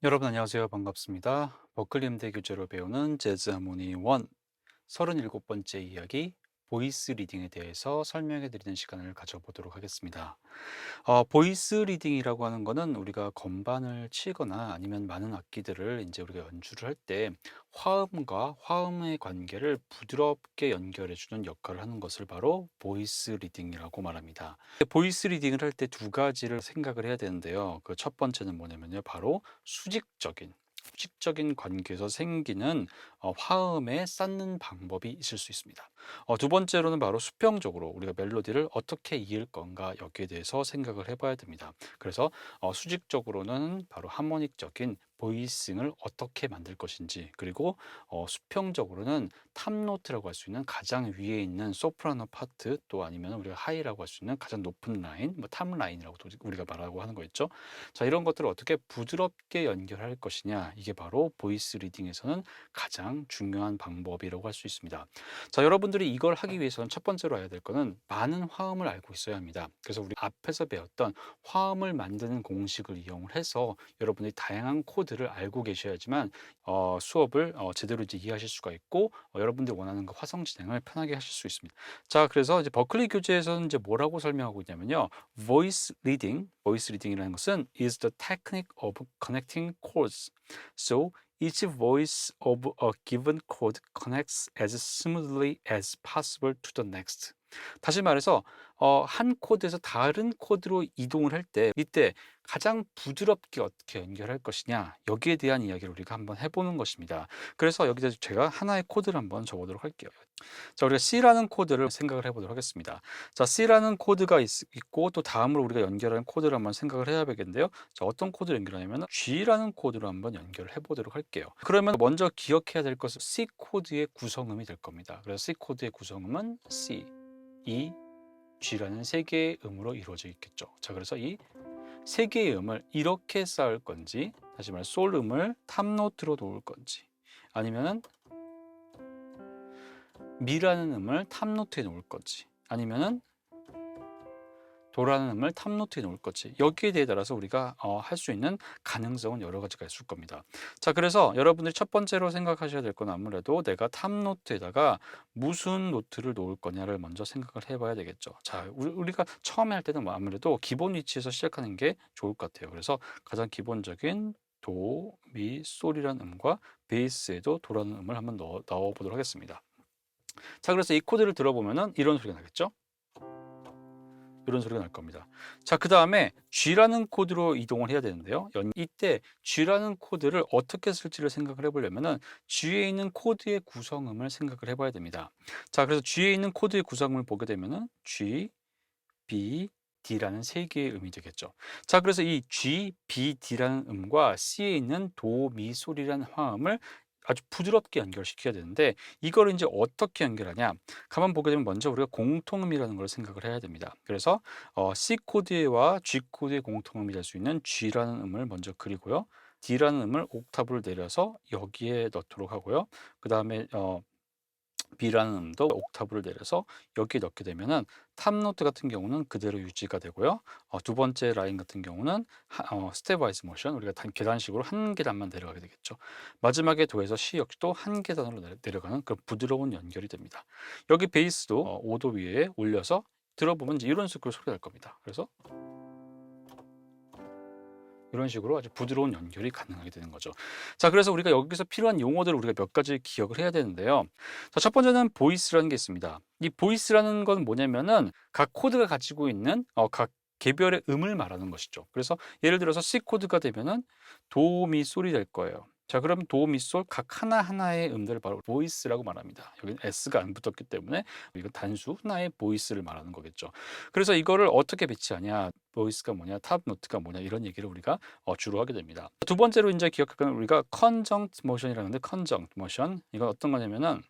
여러분 안녕하세요. 반갑습니다. 버클리 음대 교재로 배우는 재즈 하모니 1 37번째 이야기 보이스 리딩에 대해서 설명해 드리는 시간을 가져보도록 하겠습니다. 보이스 리딩이라고 하는 거는 우리가 건반을 치거나 아니면 많은 악기들을 이제 우리가 연주를 할 때 화음과 화음의 관계를 부드럽게 연결해 주는 역할을 하는 것을 바로 보이스 리딩이라고 말합니다. 보이스 리딩을 할 때 두 가지를 생각을 해야 되는데요. 그 첫 번째는 뭐냐면요. 바로 수직적인 관계에서 생기는 화음에 쌓는 방법이 있을 수 있습니다. 두 번째로는 바로 수평적으로 우리가 멜로디를 어떻게 이을 건가 여기에 대해서 생각을 해봐야 됩니다. 그래서 수직적으로는 바로 하모닉적인 보이싱을 어떻게 만들 것인지, 그리고 수평적으로는 탑노트라고 할 수 있는 가장 위에 있는 소프라노 파트, 또 아니면 우리가 하이라고 할 수 있는 가장 높은 라인, 뭐 탑 라인이라고 우리가 말하고 하는 거 있죠. 자, 이런 것들을 어떻게 부드럽게 연결할 것이냐, 이게 바로 보이스 리딩에서는 가장 중요한 방법이라고 할 수 있습니다. 자, 여러분들이 이걸 하기 위해서는 첫 번째로 알아야 될 거는 많은 화음을 알고 있어야 합니다. 그래서 우리 앞에서 배웠던 화음을 만드는 공식을 이용을 해서 여러분들이 다양한 코드를 알고 계셔야지만 수업을 제대로 이제 이해하실 수가 있고, 여러분들이 원하는 그 화성 진행을 편하게 하실 수 있습니다. 자, 그래서 이제 버클리 교재에서는 이제 뭐라고 설명하고 있냐면요. voice reading이라는 것은 is the technique of connecting chords. So each voice of a given chord connects as smoothly as possible to the next. 다시 말해서 한 코드에서 다른 코드로 이동을 할 때 이때 가장 부드럽게 어떻게 연결할 것이냐, 여기에 대한 이야기를 우리가 한번 해보는 것입니다. 그래서 여기서 제가 하나의 코드를 한번 적어보도록 할게요. 자, 우리가 C라는 코드를 생각을 해보도록 하겠습니다. 자, C라는 코드가 있고 또 다음으로 우리가 연결하는 코드를 한번 생각을 해야 되겠는데요. 자, 어떤 코드를 연결하냐면 G라는 코드로 한번 연결을 해보도록 할게요. 그러면 먼저 기억해야 될 것은 C 코드의 구성음이 될 겁니다. 그래서 C 코드의 구성음은 C, E, G라는 세 개의 음으로 이루어져 있겠죠. 자, 그래서 이 세 개의 음을 이렇게 쌓을 건지, 다시 말해 솔 음을 탑노트로 놓을 건지, 아니면은 미라는 음을 탑노트에 놓을 건지, 아니면은 도라는 음을 탑노트에 놓을 건지, 여기에 대해 따라서 우리가 할 수 있는 가능성은 여러 가지가 있을 겁니다. 자, 그래서 여러분들이 첫 번째로 생각하셔야 될 건 아무래도 내가 탑노트에다가 무슨 노트를 놓을 거냐를 먼저 생각을 해봐야 되겠죠. 자, 우리가 처음에 할 때는 뭐 아무래도 기본 위치에서 시작하는 게 좋을 것 같아요. 그래서 가장 기본적인 도, 미, 솔이라는 음과 베이스에도 도라는 음을 한번 넣어보도록 하겠습니다. 자, 그래서 이 코드를 들어보면은 이런 소리가 나겠죠? 이런 소리가 날 겁니다. 자, 그 다음에 G라는 코드로 이동을 해야 되는데요. 이때 G라는 코드를 어떻게 쓸지를 생각을 해보려면은 G에 있는 코드의 구성음을 생각을 해봐야 됩니다. 자, 그래서 G에 있는 코드의 구성음을 보게 되면은 G, B, D라는 세 개의 음이 되겠죠. 자, 그래서 이 G, B, D라는 음과 C에 있는 도, 미, 솔이라는 화음을 아주 부드럽게 연결시켜야 되는데, 이걸 이제 어떻게 연결하냐? 가만 보게 되면 먼저 우리가 공통음이라는 걸 생각을 해야 됩니다. 그래서 C 코드와 G 코드의 공통음이 될 수 있는 G라는 음을 먼저 그리고요. D라는 음을 옥타브를 내려서 여기에 넣도록 하고요. 그 다음에 B라는 음도 옥타브를 내려서 여기에 넣게 되면은 탑노트 같은 경우는 그대로 유지가 되고요. 두 번째 라인 같은 경우는 스텝와이즈 모션, 우리가 계단식으로 한 계단만 내려가게 되겠죠. 마지막에 도에서 C 역시도 한 계단으로 내려가는 그런 부드러운 연결이 됩니다. 여기 베이스도 5도 위에 올려서 들어보면 이제 이런 식으로 소리가 날 겁니다. 그래서 이런 식으로 아주 부드러운 연결이 가능하게 되는 거죠. 자, 그래서 우리가 여기서 필요한 용어들을 우리가 몇 가지 기억을 해야 되는데요. 자, 첫 번째는 보이스라는 게 있습니다. 이 보이스라는 건 뭐냐면은 각 코드가 가지고 있는 각 개별의 음을 말하는 것이죠. 그래서 예를 들어서 C 코드가 되면은 도, 미, 솔이 될 거예요. 자, 그럼 도, 미, 솔 각 하나하나의 음들을 바로 보이스라고 말합니다. 여기는 S가 안 붙었기 때문에 이건 단수 하나의 보이스를 말하는 거겠죠. 그래서 이거를 어떻게 배치하냐, 보이스가 뭐냐, 탑 노트가 뭐냐, 이런 얘기를 우리가 주로 하게 됩니다. 두 번째로 이제 기억할 건 우리가 컨정트 모션이라는데, 컨정트 모션 이건 어떤 거냐면은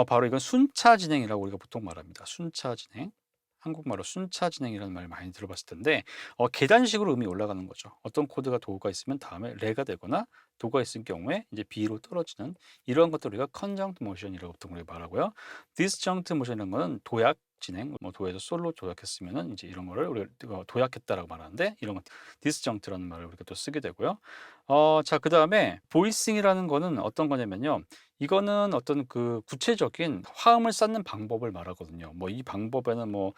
바로 이건 순차 진행이라고 우리가 보통 말합니다. 순차 진행. 한국말로 순차 진행이라는 말 많이 들어봤을 텐데, 계단식으로 음이 올라가는 거죠. 어떤 코드가 도가 있으면 다음에 레가 되거나 도가 있을 경우에 이제 B로 떨어지는 이런 것들 우리가 컨정트 모션이라고 보통 우리가 말하고요. 디스정트 모션이라는 거는 도약 진행, 뭐 도에서 솔로 도약했으면은 이제 이런 거를 우리가 도약했다라고 말하는데, 이런 것 디스정트라는 말을 우리가 또 쓰게 되고요. 자 그다음에 보이싱이라는 거는 어떤 거냐면요. 이거는 어떤 그 구체적인 화음을 쌓는 방법을 말하거든요. 뭐 이 방법에는 뭐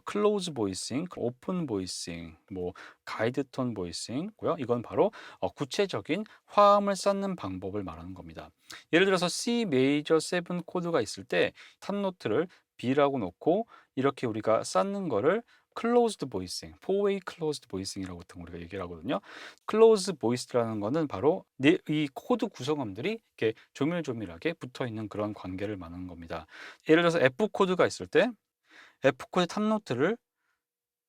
클로즈 보이싱, 오픈 보이싱, 뭐 가이드 톤 보이싱고요. 이건 바로 구체적인 화음을 쌓는 방법을 말하는 겁니다. 예를 들어서 C 메이저 7 코드가 있을 때 탑 노트를 B라고 놓고 이렇게 우리가 쌓는 거를 클로즈드 보이싱, 포웨이 클로즈드 보이싱이라고 보통 우리가 얘기를 하거든요. 클로즈 보이스라는 거는 바로 이 코드 구성음들이 이렇게 조밀조밀하게 붙어 있는 그런 관계를 말하는 겁니다. 예를 들어서 F 코드가 있을 때 F 코드 탑 노트를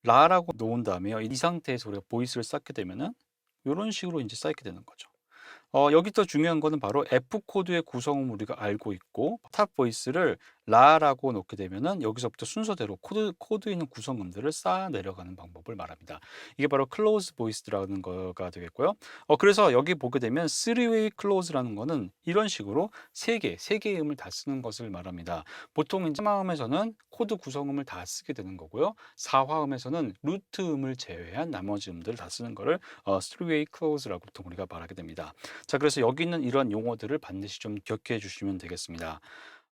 라라고 놓은 다음에요. 이 상태에서 우리가 보이스를 쌓게 되면은 요런 식으로 인제 쌓이게 되는 거죠. 여기서 중요한 거는 바로 F 코드의 구성음을 우리가 알고 있고 탑 보이스를 라라고 놓게 되면은 여기서부터 순서대로 코드에 있는 구성음들을 쌓아 내려가는 방법을 말합니다. 이게 바로 클로즈 보이스라는 거가 되겠고요. 그래서 여기 보게 되면 3-way 클로즈라는 거는 이런 식으로 세 개의 음을 다 쓰는 것을 말합니다. 보통 인제 3화음에서는 코드 구성음을 다 쓰게 되는 거고요. 4화음에서는 루트 음을 제외한 나머지 음들을 다 쓰는 거를 3-way 클로즈라고 보통 우리가 말하게 됩니다. 자, 그래서 여기 있는 이런 용어들을 반드시 좀 기억해 주시면 되겠습니다.